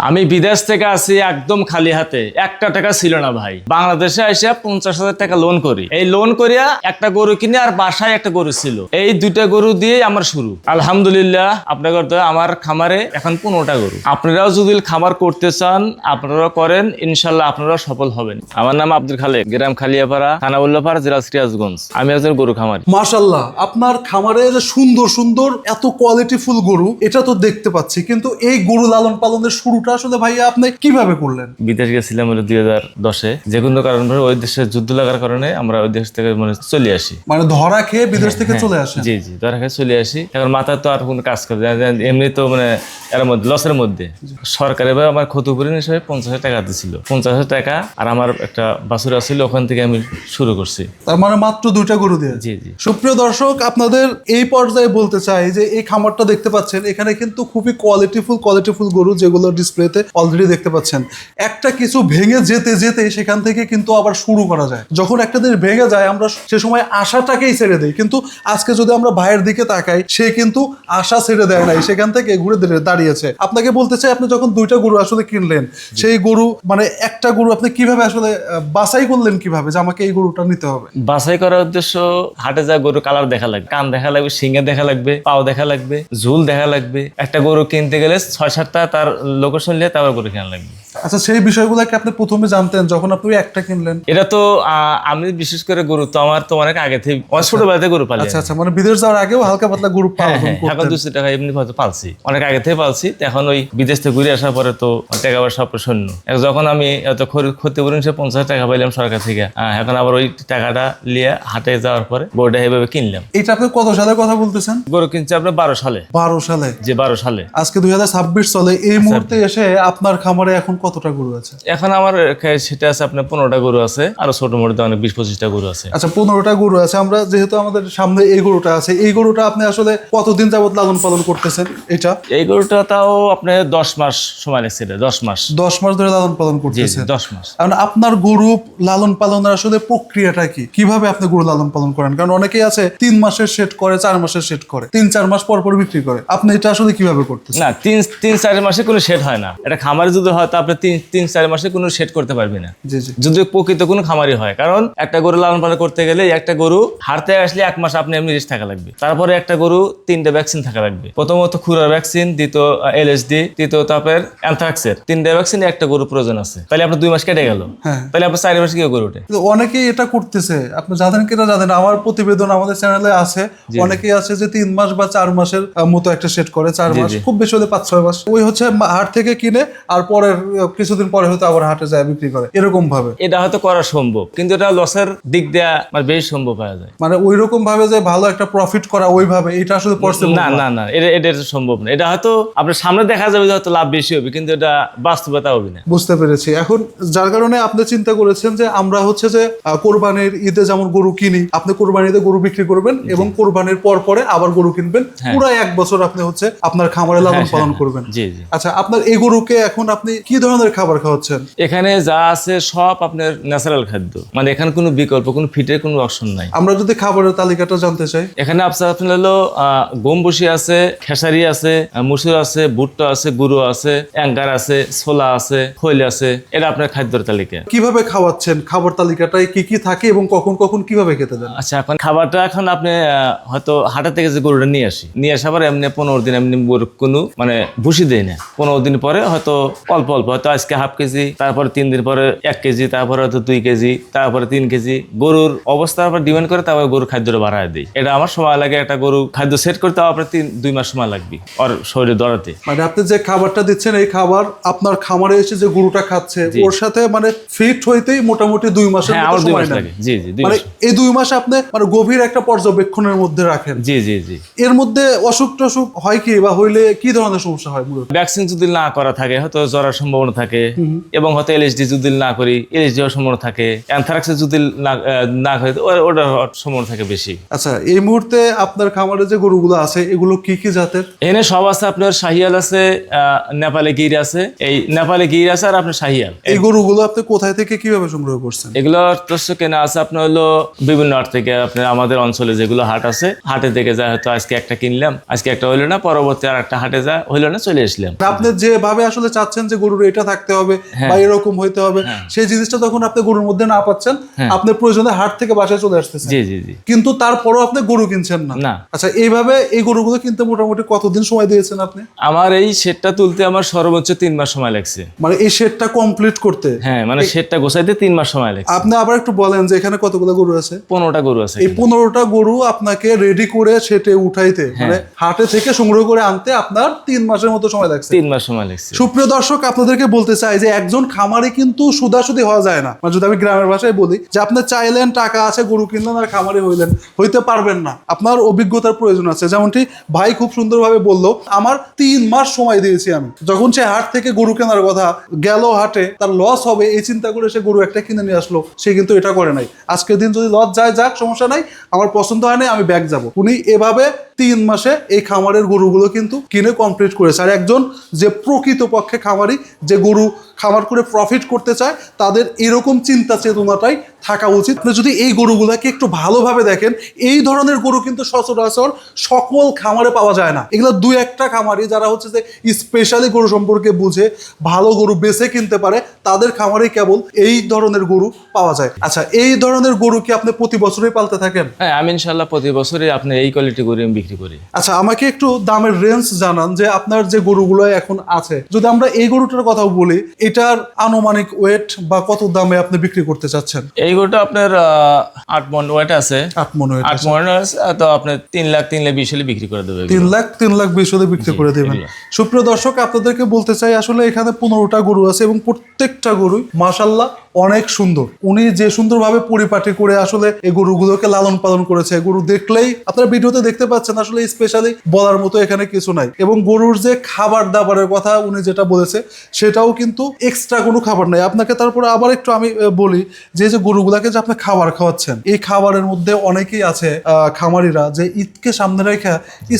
আমি বিদেশ থেকে আসি একদম খালি হাতে, একটা টাকা ছিল না ভাই। বাংলাদেশে এসে 50,000 টাকা লোন করি। এই লোন করিয়া একটা গরু কিনে, আর বাসায় একটা গরু ছিল। এই দুইটা গরু দিয়ে আমার শুরু। আলহামদুলিল্লাহ, আপনাদের তো আমার খামারে এখন 15টা গরু। আপনারাও যদি খামার করতে চান, আপনারা করেন, ইনশাল্লাহ আপনারা সফল হবেন। আমার নাম আব্দুল খালেক, গ্রাম খালিয়াপাড়া, থানা উল্লাপাড়া, জেলা সিরাজগঞ্জ। আমি একজন গরু খামারি। মাশাআল্লাহ, আপনার খামারে যে সুন্দর সুন্দর এত কোয়ালিটিফুল গরু, এটা তো দেখতে পাচ্ছি, কিন্তু এই গরু লালন পালনের শুরুটা আসলে ভাইয়া আপনি কিভাবে করলেন? বিদেশ গেছিলাম 2010-এ। যে কোনো কারণ ওই দেশে যুদ্ধ লাগার কারণে আমরা ওই দেশ থেকে চলে আসি। মানে ধরা খেয়ে বিদেশ থেকে চলে আসেন? জি জি, ধরা খেয়ে চলে আসি। এখন মাথায় তো আর কোনো কাজ করে এমনি তো এর মধ্যে লসের মধ্যে সরকার এবার আমার ক্ষতিপূরণ হিসেবে 50,000 টাকা দিছিল। 50,000 টাকা আর আমার একটা বাছুর আছিল, ওখান থেকে আমি শুরু করছি। তার মানে মাত্র 2টা গরু দিয়ে? জি জি। সুপ্রিয় দর্শক, আপনাদের এই পর্যায়ে বলতে চাই যে এই খামারটা দেখতে পাচ্ছেন, এখানে কিন্তু খুবই কোয়ালিটিফুল গরু, যেগুলো ডিসপ্লেতে অলরেডি দেখতে পাচ্ছেন। একটা কিছু ভেঙে যেতে যেতে সেখান থেকে কিন্তু আবার শুরু করা যায়। যখন একটা জিনিস ভেঙে যায় আমরা সে সময় আশাটাকেই ছেড়ে দিই, কিন্তু আজকে যদি আমরা ভাইয়ের দিকে তাকাই, সে কিন্তু আশা ছেড়ে দেয় নাই, সেখান থেকে ঘুরে দাঁড়িয়েছে। আপনাকে বলতে চাই, আপনি যখন 2টা গরু আসলে কিনলেন, সেই গরু মানে একটা গরু আপনি কিভাবে আসলে বাছাই করলেন, কিভাবে যে আমাকে এই গরুটা নিতে হবে? বাছাই করার উদ্দেশ্য, হাটে যা গরু কালার দেখা লাগবে, কান দেখা লাগবে, শিঙে দেখা লাগবে, পাও দেখা লাগবে, ঝুল দেখা লাগবে। একটা গরু কিনতে গেলে 6-7টা তার লোকেশন নিয়ে তারপর গরু কেনা লাগবে। আচ্ছা, সেই বিষয়গুলোকে আপনি প্রথমে জানতেন যখন আপনি একটা কিনলেন? এটা তো আমি বিশেষ করে গরু তো আমার তো অনেক আগে থেকে, ছোটবেলাতে গরু পালি। আচ্ছা, মানে বিদেশ যাওয়ার আগেও হালকা পাতলা গরু পালন এখন করতেন? 200 টাকা এমনি হয়তো পালছি, অনেক আগে থেকে পালছি। এখন ওই বিদেশ থেকে ঘুরে আসার পরে তো টাকা পয়সা সব শূন্য। যখন আমি এত ক্ষতিপূরণ হিসেবে 50,000 টাকা পাইলাম সরকার থেকে, এখন আবার ওই টাকাটা নিয়ে হাটে যাওয়ার পরে গরুটা এইভাবে কিনলাম। এটা আপনি কত সালের কথা বলতেছেন? গরু কিনছি আপনার 12 সালে। 12 সালে? যে 12 সালে। আজকে 2026 চলে, এই মুহূর্তে এসে আপনার খামারে এখন কতটা গরু আছে? এখন আমার সেটা আছে আপনার 15টা গরু আছে, আরো ছোট মোটো অনেক 20-25টা গরু আছে। আচ্ছা, 15টা গরু আছে। আমরা যেহেতু আমাদের সামনে এই গরুটা আছে, এই গরুটা আপনি আসলে কতদিন যাবত লালন পালন করতেছেন? এটা এই গরুটা তাও আপনার 10 মাস সময় লাগছে। 10 মাস 10 মাস ধরে লালন পালন করতেছেন? 10 মাস। কারণ আপনার গরু লালন পালনের আসলে প্রক্রিয়াটা কি, কিভাবে আপনি গরু লালন পালন করেন? কারণ অনেকেই আছে 3 মাসের সেট করে, 4 মাসের সেট করে, 3-4 মাস পর পর বিক্রি করে। আপনি এটা আসলে কিভাবে করতেছেন? না, 3-4 মাসে কোনো সেট হয় না। এটা খামারে যদি হয় তো আপনি 3-4 মাসে কোনো সেট করতে পারবে না, জি জি। যদি প্রকৃত কোনো খামারি হয়। কারণ একটা গরু লালন পালন করতে গেলে একটা গরু হারতে আসলে 1 মাস আপনি এমনি রেস্ট থাকা লাগবে। তারপরে একটা গরু 3টে ভ্যাকসিন থাকা লাগবে। প্রথমত খুরার ভ্যাকসিন, দ্বিতীয় এলএসডি, তৃতীয়ত আপনার অ্যানথ্রাক্সের। 3টে ভ্যাকসিন একটা গরু প্রয়োজন আছে। তাহলে আপনার 2 মাস কেটে গেল। হ্যাঁ। তাহলে আপনার 4 মাস কি গরু ওঠে? কিন্তু অনেকেই এটা করতেছে, আপনি জানেন কিনা জানেন, আমার প্রতিবেদন আমাদের চ্যানেলে আছে। অনেকেই আছে যে 3 মাস বা 4 মাসের মতো একটা সেট করে, 4 মাস, খুব বেশি হলে 5-6 মাস। ওই হচ্ছে হাট থেকে কিনে আর পরের কিছুদিন পরে হয়তো আবার হাটে যায় বিক্রি করে, এরকম ভাবে। এটা হয়তো করা সম্ভব, কিন্তু এটা লসের দিক দিয়ে বেশি সম্ভব হয়ে যায়। মানে ওই রকম ভাবে যে ভালো একটা প্রফিট করা ওইভাবে, এটা আসলে পসিবল না না না, এটা সম্ভব না। এটা হয়তো আপনার সামনে দেখা যাবে যে হয়তো লাভ বেশি হবে, কিন্তু এটা বাস্তবতা হবে না। বুঝতে পেরেছি। এখন যার কারণে আপনি চিন্তা করেছেন যে আমরা হচ্ছে যে কোরবানির ঈদে যেমন গরু কিনি, আপনি কোরবানির ঈদে গরু বিক্রি করবেন এবং কোরবানির পর পরে আবার গরু কিনবেন, পুরো 1 বছর আপনি হচ্ছে আপনার খামারে লালন পালন করবেন। জি জি। আচ্ছা, আপনার এই গরুকে এখন আপনি কি ধরনের খাবার খাওয়াচ্ছেন? এখানে যা আছে সব আপনার ন্যাচারাল খাদ্য, মানে এখানে কোনো বিকল্প, কোনো ফিটের কোনো অপশন নাই। আমরা যদি খাবারের তালিকাটা জানতে চাই, এখানে আপনার হলো গম বসি আছে, খেসারি আছে, মুসুর আছে, ভুট্টা আছে, গুঁড়ো আছে, অ্যাঙ্গার আছে, ছোলা আছে, খৈল আছে। এটা আপনার খাদ্যের তালিকা। কিভাবে খাওয়াচ্ছেন? খাবার তালিকাটায় কি কি থাকে এবং কখন কখন কিভাবে খেতে দেন? আচ্ছা, এখন খাবারটা এখন আপনি হয়তো হাটের থেকে যে গরুটা নিয়ে আসার পরে এমনি 15 দিন এমনি কোনো ভুসি দেয় না। 15 দিন পরে হয়তো অল্প অল্প, হয়তো আজকে হাফ কেজি, তারপরে 3 দিন পরে 1 কেজি, তারপরে হয়তো 2 কেজি, তারপরে 3 কেজি। গরুর অবস্থার উপর ডিপেন্ড করে তারপরে গরুর খাদ্যটা বাড়ায় দিই। এটা আমার সময় লাগে, একটা গরু খাদ্য সেট করতে আপনার 2 মাস সময় লাগবে ওর শরীরে দৌড়াতে। মানে আপনি যে খাবারটা দিচ্ছেন, এই খাবার আপনার খামারে এসে যে গরুটা খাচ্ছে ওর সাথে মানে ফিট হইতেই মোটামুটি 2 মাসের মতো সময় লাগে। জি জি, 2 মানে মাস। এই 2 মাস আপনি মানে গভীর একটা পর্যবেক্ষণের মধ্যে রাখেন। জি জি জি। এর মধ্যে অসুখ টসুখ হয় কি, বা হইলে কি ধরনের সমস্যা হয়? মূলত ভ্যাকসিন যদি না করা থাকে হয়তো জ্বরের সম্ভাবনা থাকে, এবং হয়তো এলএসডি যদি না করি এলএসডি হওয়ার সম্ভাবনা থাকে, অ্যানথ্রাক্সে যদি না করি ওটার সম্ভাবনা থাকে বেশি। আচ্ছা, এই মুহূর্তে আপনার খামারে যে গরুগুলো আছে এগুলো কি কি জাতের? এখানে সব আছে, আপনার শাহিয়াল আছে, নেপালি গির আছে, এই নেপালি গির আছে, আর আপনার শাহিয়াল। এই গরুগুলো আপনি কোথায় থেকে কিভাবে সংগ্রহ করছেন? এগুলো কেনা আছে আপনার হলো বিভিন্ন হাট থেকে। আপনার আমাদের অঞ্চলে যেগুলো হাট আছে, হাটে থেকে যায়, হয়তো আজকে একটা কিনলাম, আজকে একটা হইলো না, পরবর্তী আর একটা হাটে যা হইলো না, চলে আসলাম। আপনি যে যেভাবে আসলে চাচ্ছেন যে গরুর এটা থাকতে হবে বা এরকম হইতে হবে, সেই জিনিসটা যখন আপনি গরুর মধ্যে না পাচ্ছেন, আপনি প্রয়োজনে হাট থেকে বাসায় চলে আসতেছেন, জি জি জি। কিন্তু তারপরও আপনি গরু কিনছেন না। না। আচ্ছা, এইভাবে এই গরুগুলো কিনতে মোটামুটি কতদিন সময় দিয়েছেন আপনি? আমার এই শেডটা তুলতে আমার সর্বোচ্চ 3 মাস সময় লাগছে। মানে এই শেডটা কমপ্লিট করতে? হ্যাঁ, মানে শেডটা গোছাইতে 3 মাস সময় লাগছে। আপনি আবার একটু বলেন যে এখানে কতগুলো গরু আছে? 15টা গরু আছে। এই 15টা গরু আপনাকে রেডি করে সেটে উঠাইতে, মানে হাটে থেকে সংগ্রহ করে আনতে আপনার 3 মাসের মতো সময় লাগছে। 3 মাস সময় লাগছে। সুপ্রিয় দর্শক, আপনাদেরকে বলতে চাই যে একজন খামারি কিন্তু সুদাসুদি হওয়া যায় না। মানে যদি আমি গ্রামের ভাষায় বলি যে আপনি চাইলেন, টাকা আছে, গরু কিনলেন আর খামারি হইলেন, হইতে পারবেন না। আপনার অভিজ্ঞতার প্রয়োজন আছে। যেমনটি ভাই খুব সুন্দরভাবে বললো, আমার 3 মাস সময় দিয়েছি আমি। যখন সে হাট থেকে গরু কেনার কথা, গেল হাটে, তার লস হবে এই চিন্তা করে সে গরু একটা কিনে নিয়ে আসলো, সে কিন্তু এটা করে নাই। আজকের দিন যদি লস যায়, যাক, সমস্যা নাই, আমার পছন্দ হয় নাই, আমি ব্যাক যাব। উনি এভাবে 3 মাসে এই খামারের গরুগুলো কিন্তু কিনে কমপ্লিট করেছে। আর একজন যে প্রকৃতপক্ষে খামারি, যে গরু খামার করে প্রফিট করতে চায়, তাদের এরকম চিন্তা চেতনাটাই থাকা উচিত। আপনি যদি এই গরুগুলাকে একটু ভালোভাবে দেখেন, এই ধরনের গরু কিন্তু সচরাচর সকল খামারে পাওয়া যায় না। এগুলো 2-1টা খামারি যারা হচ্ছে যে স্পেশালি গরু সম্পর্কে বুঝে, ভালো গরু বেছে কিনতে পারে, তাদের খামারে কেবল এই ধরনের গরু পাওয়া যায়। আচ্ছা, এই ধরনের গরু কি আপনি প্রতি বছরই পালতে থাকেন? হ্যাঁ, আমি ইনশাআল্লাহ প্রতি বছরই আপনি এই কোয়ালিটি গরু আমি বিক্রি করি। আচ্ছা, আমাকে একটু দামের রেঞ্জ জানান যে আপনার যে গরুগুলো এখন আছে, যদি আমরা এই গরুটার কথা বলি, এটার আনুমানিক ওয়েট বা কত দামে আপনি বিক্রি করতে চাচ্ছেন? এই গরুটা আপনার 8 মণ ওয়েট আছে। 8 মণ ওয়েট 8 মণ আছে, তো আপনি 3,20,000 হলে বিক্রি করে দেবে। 3,20,000 হলে বিক্রি করে দেবেন। সুপ্রিয় দর্শক, আপনাদেরকে বলতে চাই, আসলে এখানে 15টা গরু আছে এবং প্রত্যেকটা গরুই মাশাআল্লাহ অনেক সুন্দর। উনি যে সুন্দরভাবে পরিপাটি করে আসলে এই গরুগুলোকে লালন পালন করেছে, গরু দেখলেই আপনারা ভিডিওতে দেখতে পাচ্ছেন, আসলে স্পেশালি বলার মতো এখানে কিছু নাই। এবং গরুর যে খাবার দাবারের কথা উনি যেটা বলেছে, সেটাও কিন্তু এক্সট্রা কোনো খাবার নাই। আপনাকে তারপরে আবার একটু আমি বলি যে গরুগুলাকে যে আপনি খাবার খাওয়াচ্ছেন, এই খাবারের মধ্যে অনেকেই আছে খামারিরা যে ঈদকে সামনে রেখে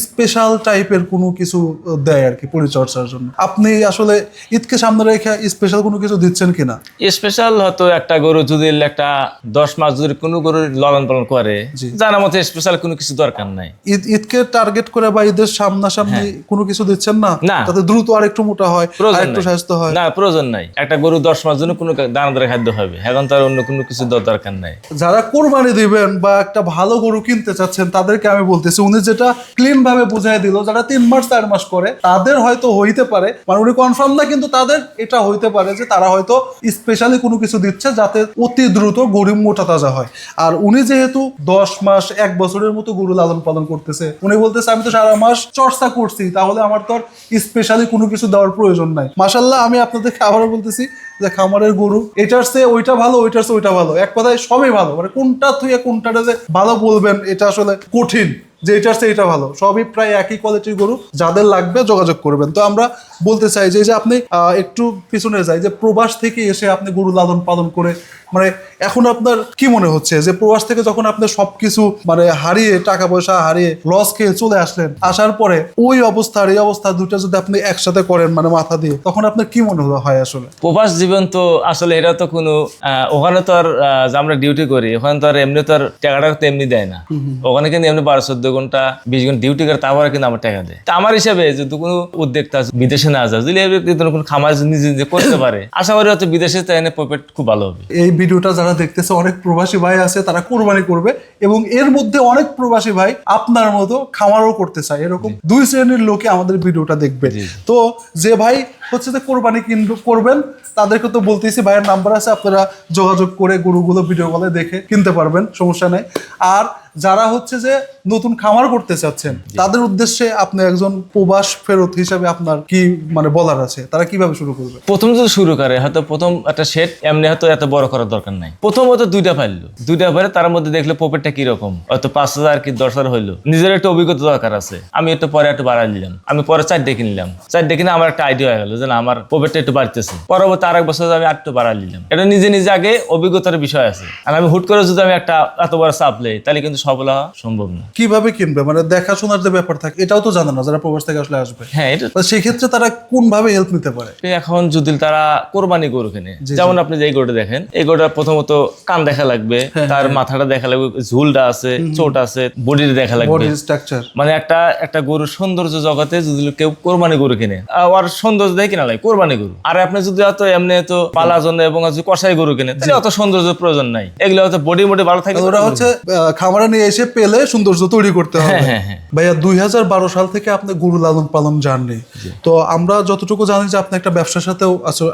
স্পেশাল টাইপের কোনো কিছু দেয় আর কি পরিচর্যার জন্য। আপনি আসলে ঈদকে সামনে রেখে স্পেশাল কোনো কিছু দিচ্ছেন কিনা? স্পেশাল হয়তো একটা গরু যদি একটা 10 মাস যদি কোনো গরুর লালন পালন করে, জানার মতো স্পেশাল কোনো কিছু দরকার নাই। ঈদকে টার্গেট করে বা ঈদের সামনাসামনি কোনো কিছু দিচ্ছেন না? না, তাতে দ্রুত আর একটু মোটা হয়, আর একটু স্বাস্থ্য হয়? না, প্রয়োজন নাই। একটা গরু 10 মাস জন্য কোনো দানাদার খাদ্য হবে, এখন তার অন্য কোনো কিছু দরকার নাই। যারা কোরবানি দিবেন বা একটা ভালো গরু কিনতে চাচ্ছেন, তাদেরকে আমি বলতেছি, উনি যেটা ক্লিন ভাবে বুঝাই দিল, যারা 3 মাস 4 মাস করে, তাদের হয়তো হইতে পারে, মানে উনি কনফার্ম না, কিন্তু তাদের এটা হইতে পারে যে তারা হয়তো স্পেশালি কোনো কিছু দিচ্ছে যাতে অতি দ্রুত গরু মোটা তাজা হয়। আর উনি যেহেতু 10 মাস 1 বছরের মতো গরু লালন পালন করতেছে, উনি বলতেছে আমি তো সারা মাস চর্চা করছি, তাহলে আমার তো আর স্পেশালি কোনো কিছু দেওয়ার প্রয়োজন নাই। মাশাআল্লাহ, আমি আপনাদেরকে আবারও বলতেছি যে খামারের গরু এটার চেয়ে ওইটা ভালো, ওইটার চেয়ে ওইটা ভালো, এক কথায় সবই ভালো। মানে কোনটা থুয়ে কোনটাটা যে ভালো বলবেন, এটা আসলে কঠিন, যে এটার চেয়ে এটা ভালো। সবই প্রায় একই কোয়ালিটির গরু, যাদের লাগবে যোগাযোগ করবেন। তো আমরা বলতে চাই যে আপনি একটু পিছনে যাই, যে প্রবাস থেকে এসে আপনি গরু লালন পালন করে, মানে এখন আপনার কি মনে হচ্ছে যে প্রবাস থেকে যখন আপনি সবকিছু মানে হারিয়ে, টাকা পয়সা হারিয়ে, লস খেয়ে চলে আসলেন, আসার পরে ওই অবস্থার এই অবস্থা দুটো যদি আপনি একসাথে করেন, মানে মাথা দিয়ে, তখন আপনার কি মনে হয়? আসলে প্রবাস জীবন তো আসলে এটা তো কোনো ওখানে তো আর যে আমরা ডিউটি করি, ওখানে তো আর এমনি তো আর টাকাটা তো এমনি দেয় না। ওখানে কিন্তু এমনি 12-14 ঘন্টা 20 ঘন্টা ডিউটি করে, তারপরে কিন্তু আমার টাকা দেয়। তা আমার হিসাবে যদি কোনো উদ্যোক্তা বিদেশে না যায়, যদি কোনো খামার নিজে নিজে করতে পারে, আশা করি হয়তো বিদেশে তাই প্রফিট খুব ভালো হবে। এই ভিডিওটা যারা দেখতেছে, অনেক প্রবাসী ভাই আছে, তারা কোরবানি করবে, এবং এর মধ্যে অনেক প্রবাসী ভাই আপনার মতো খামারও করতে চায়। এরকম 2 শ্রেণীর লোকে আমাদের ভিডিওটা দেখবে। তো যে ভাই হচ্ছে যে কোরবানি করবেন, তাদেরকে তো বলতেছি, ভাইয়ের নাম্বার আছে, আপনারা যোগাযোগ করে গরুগুলো ভিডিও কলে দেখে কিনতে পারবেন, সমস্যা নেই। আর যারা হচ্ছে যে নতুন খামার করতে চাচ্ছেন, তাদের উদ্দেশ্যে আপনি একজন প্রবাস ফেরত হিসাবে আপনার কি মানে বলার আছে, তারা কিভাবে শুরু করবে? প্রথম যদি শুরু করে, হয়তো প্রথম একটা সেট এমনি হয়তো এত বড় করার দরকার নাই। প্রথম হয়তো 2টা পাইলো, 2টা পারে, তার মধ্যে দেখলে প্রফিটটা কিরকম, হয়তো 5,000 কি 10,000 হইলো। নিজের একটা অভিজ্ঞতা দরকার আছে। আমি একটু পরে একটু বাড়াই নিলাম, আমি পরে 4টে কিনলাম, 4টে কিনে আমার একটা আইডিয়া হয়ে গেল যে না, আমার প্রফিটটা একটু বাড়তেছে। পরবর্তী আরেক বছর আমি একটু বাড়াই নিলাম। এটা নিজে নিজে আগে অভিজ্ঞতার বিষয় আছে। আর আমি হুট করে যদি আমি একটা এত বড় চাপ লেই, তাহলে কিন্তু সফল হওয়া সম্ভব না। কিভাবে কিনবে, মানে দেখাশোনার যে ব্যাপার থাকে এটাও তো জানে না যারা প্রবাস থেকে আসলে আসবে। হ্যাঁ, এটা তো সেই ক্ষেত্রে তারা কোন ভাবে হেল্প নিতে পারে? এখন যদি তারা কোরবানি গরু কিনে, যেমন আপনি যে এই গরুটা দেখেন, এই গরুটা প্রথমত কান দেখা লাগবে, তার মাথাটা দেখা লাগবে, ঝুলটা আছে, চোট আছে, বডিটা দেখা লাগবে, বডি স্ট্রাকচার। মানে একটা গরুর সৌন্দর্য জগতে যদি কেউ কোরবানি গরু কিনে, আর সৌন্দর্য দেখে কিনা লাগে কোরবানি গরু। আর আপনি যদি অত এমনি তো পালার জন্য এবং কষাই গরু কিনে, তাহলে অত সৌন্দর্য প্রয়োজন নাই। এগুলো হয়তো বডি ভালো থাকে, ওরা হচ্ছে খামারে নিয়ে এসে পেলে সৌন্দর্য তৈরি করতে হবে। ভাইয়া 2012 সাল থেকে আপনি গরু লালন পালন জার্নি, তো আমরা যতটুকু জানি যে আপনি একটা ব্যবসার সাথেও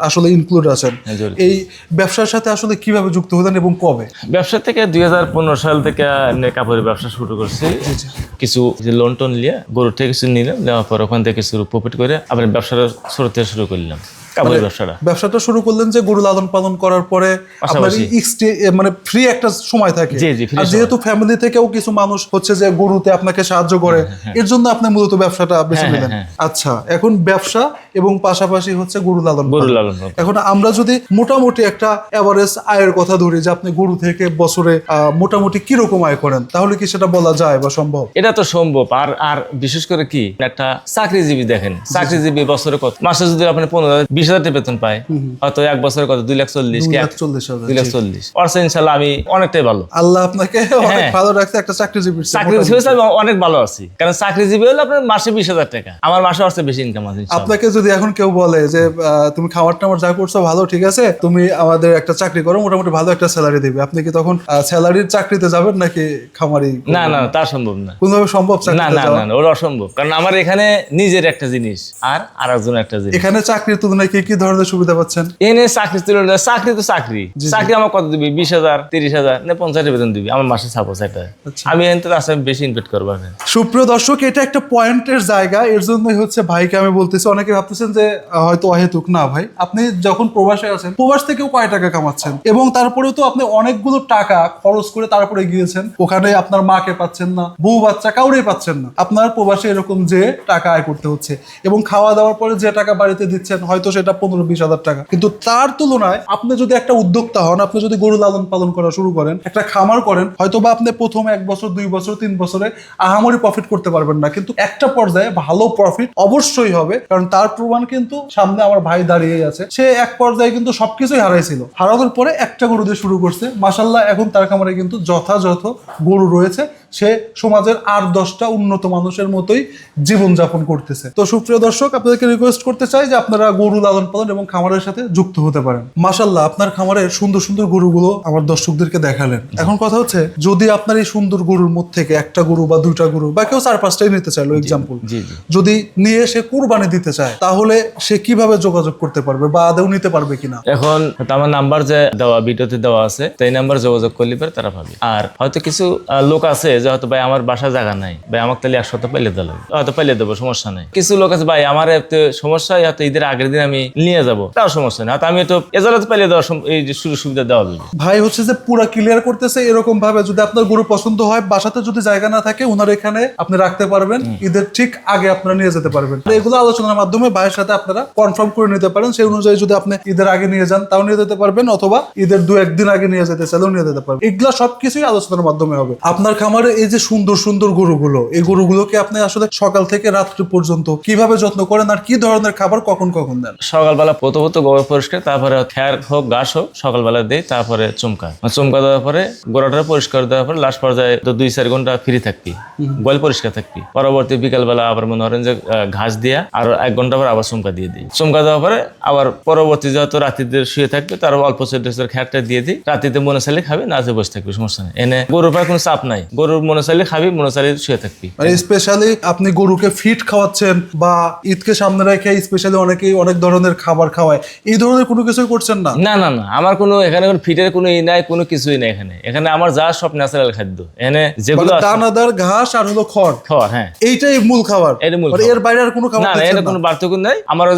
আসলে ইনক্লুড আছেন। এই ব্যবসার সাথে আসলে কিভাবে যুক্ত হলেন এবং কবে? ব্যবসা থেকে 2015 সাল থেকে এমনি কাপড়ের ব্যবসা শুরু করছি। কিছু যে লোন টোন নিয়ে গরু থেকে কিছু নিলাম, নেওয়ার পর ওখান থেকে কিছু প্রফিট করে আবার ব্যবসাটা শুরু থেকে শুরু করলাম, কাপড়ের ব্যবসাটা শুরু করলেন যে গরু লালন পালন করার পরে আপনার মানে ফ্রি একটা সময় থাকে। আর যেহেতু ফ্যামিলি থেকেও কিছু মানুষ হচ্ছে যে গরুতে আপনাকে সাহায্য করে, এর জন্য আপনি মূলত ব্যবসাটা বেছে নিলেন। আচ্ছা, এখন ব্যবসা এবং পাশাপাশি হচ্ছে গরু লালন পালন। এখন আমরা যদি মোটামুটি একটা এভারেজ আয়ের কথা ধরি যে আপনি গরু থেকে বছরে মোটামুটি কিরকম আয় করেন, তাহলে কি সেটা বলা যায় বা সম্ভব? এটা তো সম্ভব। আর বিশেষ করে কি, একটা চাকরিজীবী দেখেন, চাকরিজীবী বছরে কত, মাসে যদি আপনি 15,000 বেতন পায়, হয়তো এক বছরে কত 2,40,000 অর্থ ইনশাল্লাহ আমি অনেকটাই ভালো। আল্লাহ আপনাকে অনেক ভালো রাখছে একটা চাকরিজীবী। আমি অনেক ভালো আছি, কারণ চাকরিজীবী হলে আপনার মাসে 20,000 টাকা, আমার মাসে অর্থে বেশি ইনকাম আছে। আপনাকে যদি এখন কেউ বলে যে তুমি খাবার টাবার যা করছো ভালো, ঠিক আছে, তুমি আমাদের একটা চাকরি করো, মোটামুটি ভালো একটা স্যালারি দিবে, আপনি কি তখন স্যালারির চাকরিতে যাবেন নাকি খামারি? না, তা সম্ভব না, কোনোভাবে সম্ভব না, ওটা অসম্ভব। কারণ আমার এখানে নিজের একটা জিনিস আর আরেকজন একটা জিনিস। এখানে চাকরির তুলনায় কি ধরনের সুবিধা পাচ্ছেন? এনে চাকরি তো চাকরি আমার কত দিবি? 20,000, 30,000 না 50,000 বেতন দিবি আমার মাসে, সাপোজ এটা। আমি এনতে বেশি ইনভেস্ট করবো। সুপ্রিয় দর্শক, এটা একটা পয়েন্টের জায়গা, এর জন্যই হচ্ছে ভাইকে আমি বলতেছি। অনেকে ভাবতেছেন যে হয়তো অহেতুক না ভাই, আপনি যখন প্রবাসে আছেন, প্রবাস থেকেও কয় টাকা কামাচ্ছেন, এবং তারপরেও তো আপনি অনেকগুলো টাকা খরচ করে তারপরে গিয়েছেন, ওখানে আপনার মাকে পাচ্ছেন না, বউ বাচ্চা কাউরেই পাচ্ছেন না, আপনার প্রবাসে এরকম যে টাকা আয় করতে হচ্ছে, এবং খাওয়া দাওয়ার পরে যে টাকা বাড়িতে দিচ্ছেন হয়তো সেটা 15-20,000 টাকা। কিন্তু তার তুলনায় আপনি যদি একটা উদ্যোক্তা হন, আপনি যদি গরু লালন পালন করা শুরু করেন, একটা খামার করেন, হয়তো বা আপনি প্রথম 1 বছর, 2 বছর, 3 বছরে আহামরি প্রফিট করতে পারবেন না, কিন্তু একটা পর্যায়ে ভালো প্রফিট অবশ্যই হবে। কারণ তার প্রমাণ কিন্তু সামনে আমার ভাই দাঁড়িয়ে আছে। সে এক পর্যায়ে কিন্তু সবকিছুই হারাইছিল, হারানোর পরে একটা গরু দিয়ে শুরু করছে, মাশাআল্লাহ এখন তার খামারে কিন্তু যথাযথ গরু রয়েছে। সে সমাজের আর 10টা উন্নত মানুষের মতোই জীবনযাপন করতেছে। তো সুপ্রিয় দর্শক, আপনাদেরকে রিকোয়েস্ট করতে চাই যে আপনারা গরু লালন পালন এবং খামারের সাথে যুক্ত হতে পারেন। মাশাআল্লাহ, আপনার খামারের সুন্দর সুন্দর গরুগুলো আমার দর্শকদেরকে দেখালেন। এখন কথা হচ্ছে, যদি আপনার এই সুন্দর গরুর মধ্যে থেকে একটা গরু বা 2টা গরু বা কেউ 4-5টাই নিতে চাইলো, এক্সাম্পল, যদি নিয়ে সে কুরবানি দিতে চায়, তাহলে সে কিভাবে যোগাযোগ করতে পারবে বা আদৌ নিতে পারবে কিনা? এখন আমার নাম্বার যে দেওয়া ভিডিওতে দেওয়া আছে, তাই নাম্বার যোগাযোগ করলে পরে তারা পাবে। আর হয়তো কিছু লোক আছে যে হয়তো ভাই আমার বাসা জায়গা নাই, ভাই আমাকে তাহলে 1 সপ্তাহ পাইলে দিলাম, হয়তো পাইলে দেবো, সমস্যা নাই। কিছু লোক আছে ভাই আমার সমস্যা, হয়তো ঈদের আগের দিন আমি নিয়ে যাবো, তাও সমস্যা নেই, হয়তো আমি তো এজালাতে পাইলে দেওয়ার এই যে সুযোগ সুবিধা দেওয়া যাবে। ভাই হচ্ছে যে পুরো ক্লিয়ার করতেছে এরকম ভাবে, যদি আপনার গরু পছন্দ হয়, বাসাতে যদি জায়গা না থাকে, ওনার এখানে আপনি রাখতে পারবেন, ঈদের ঠিক আগে আপনারা নিয়ে যেতে পারবেন। এগুলো আলোচনার মাধ্যমে ভাইয়ের সাথে আপনারা কনফার্ম করে নিতে পারেন। সেই অনুযায়ী যদি আপনি ঈদের আগে নিয়ে যান তাও নিয়ে যেতে পারবেন, অথবা ঈদের 2-1 দিন আগে নিয়ে যেতে চাইলেও নিয়ে যেতে পারবেন। এগুলো সবকিছুই আলোচনার মাধ্যমে হবে। আপনার খামারে এই যে সুন্দর সুন্দর গরুগুলো, এই গরুগুলোকে আপনি আসলে সকাল থেকে রাত্রি পর্যন্ত কিভাবে যত্ন করেন আর কি ধরনের খাবার কখন দেন? সকালবেলা প্রথমত গোবর পরিষ্কার, তারপরে খ্যার হোক ঘাস হোক সকালবেলা দেই, তারপরে চুমকা দেওয়ার পরে গোড়াটা পরিষ্কার দেওয়ার পরে লাস্ট পর্যায়ে তো 2-4 ঘন্টা ফ্রি থাকবি, গোয়াল পরিষ্কার থাকবি। পরবর্তী বিকালবেলা আবার মনে করেন যে ঘাস দিয়া আর 1 ঘন্টা পর আবার চুমকা দিয়ে দিই। চুমকা দেওয়ার পরে আবার পরবর্তী যত রাত্রিতে শুয়ে থাকবে তার অল্প সেটের খ্যারটা দিয়ে দিই। রাত্রিতে মনে চাইলে খাবি, না বসে থাকবি, সমস্যা নেই। এনে গরুর পায়ে কোনো চাপ নাই, গরুর মনে চাইলে খাবি, মনে চাইলে শুয়ে থাকবি। স্পেশালি আপনি গরুকে ফিট খাওয়াচ্ছেন বা ঈদকে সামনে রেখে স্পেশালি অনেকেই অনেক ধরনের খাবার খাওয়ায়, এই ধরনের কোনো কিছুই করছেন না? না, আমার কোনো এখানে কোনো ফিটের কোনো নাই, কোনো কিছুই নাই এখানে আমার যা সব ন্যাচারাল খাদ্য। এখানে যেগুলো দানাদার ঘাস আর হলো খড়, হ্যাঁ, এইটাই মূল খাবার। এর বাইরে আর কোনো খাবার না, এর কোনো পার্থক্য নাই। আমার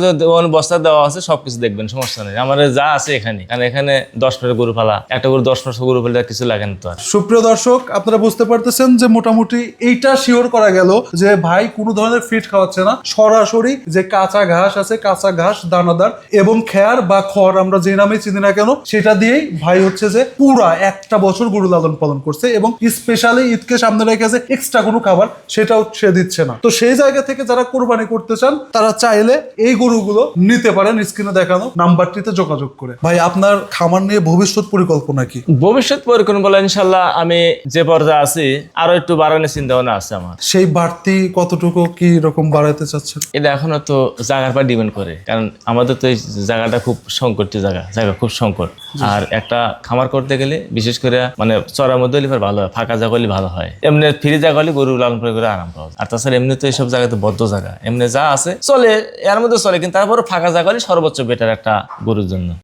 বস্তা দেওয়া আছে, সবকিছু দেখবেন, সমস্যা নেই। আমার যা আছে এখানে, কারণ এখানে 10 গরু পালা, একটা গরু 10 গরু পালা কিছু লাগে না তো। আর সুপ্রিয় দর্শক, আপনারা বুঝতে পারতেন পারতেছেন যে মোটামুটি এইটা শিওর করা গেল যে ভাই কোনো ধরনের ফিড খাওয়াচ্ছে না, সরাসরি যে কাঁচা ঘাস আছে, কাঁচা ঘাস দানাদার এবং খেয়ার বা খড় আমরা যে নামে চিনি না কেন সেটা দিয়েই ভাই হচ্ছে যে পুরা একটা বছর গরু লালন পালন করছে এবং স্পেশালি ঈদকে সামনে রেখে যে এক্সট্রা কোনো খাবার সেটাও সে দিচ্ছে না। তো সেই জায়গা থেকে যারা কোরবানি করতে চান তারা চাইলে এই গরুগুলো নিতে পারেন স্ক্রিনে দেখানো নাম্বারটিতে যোগাযোগ করে। ভাই আপনার খামার নিয়ে ভবিষ্যৎ পরিকল্পনা কি? ভবিষ্যৎ পরিকল্পনা বলে ইনশাল্লাহ আমি যে পর্যায়ে আছি আরো একটু বাড়ানোর চিন্তা ভাবনা আছে আমার। সেই বাড়তি কতটুকু কি রকম বাড়াইতে চাচ্ছেন? এটা এখনো তো জায়গার পর ডিপেন্ড করে, কারণ আমাদের তো এই জায়গাটা খুব সংকটী জায়গা খুব সংকট। আর একটা খামার করতে গেলে বিশেষ করে মানে চড়ার মধ্যে হলে ভালো হয়, ফাঁকা জায়গা হলে ভালো হয়। এমনি ফ্রি জায়গা হলে গরু লালন পালন করে আরাম পাওয়া যায়। আর তাছাড়া এমনি তো এইসব জায়গাতে বদ্ধ জায়গা, এমনি যা আছে চলে এর মধ্যে চলে, কিন্তু তারপরে ফাঁকা জায়গা হলে সর্বোচ্চ বেটার একটা গরুর জন্য।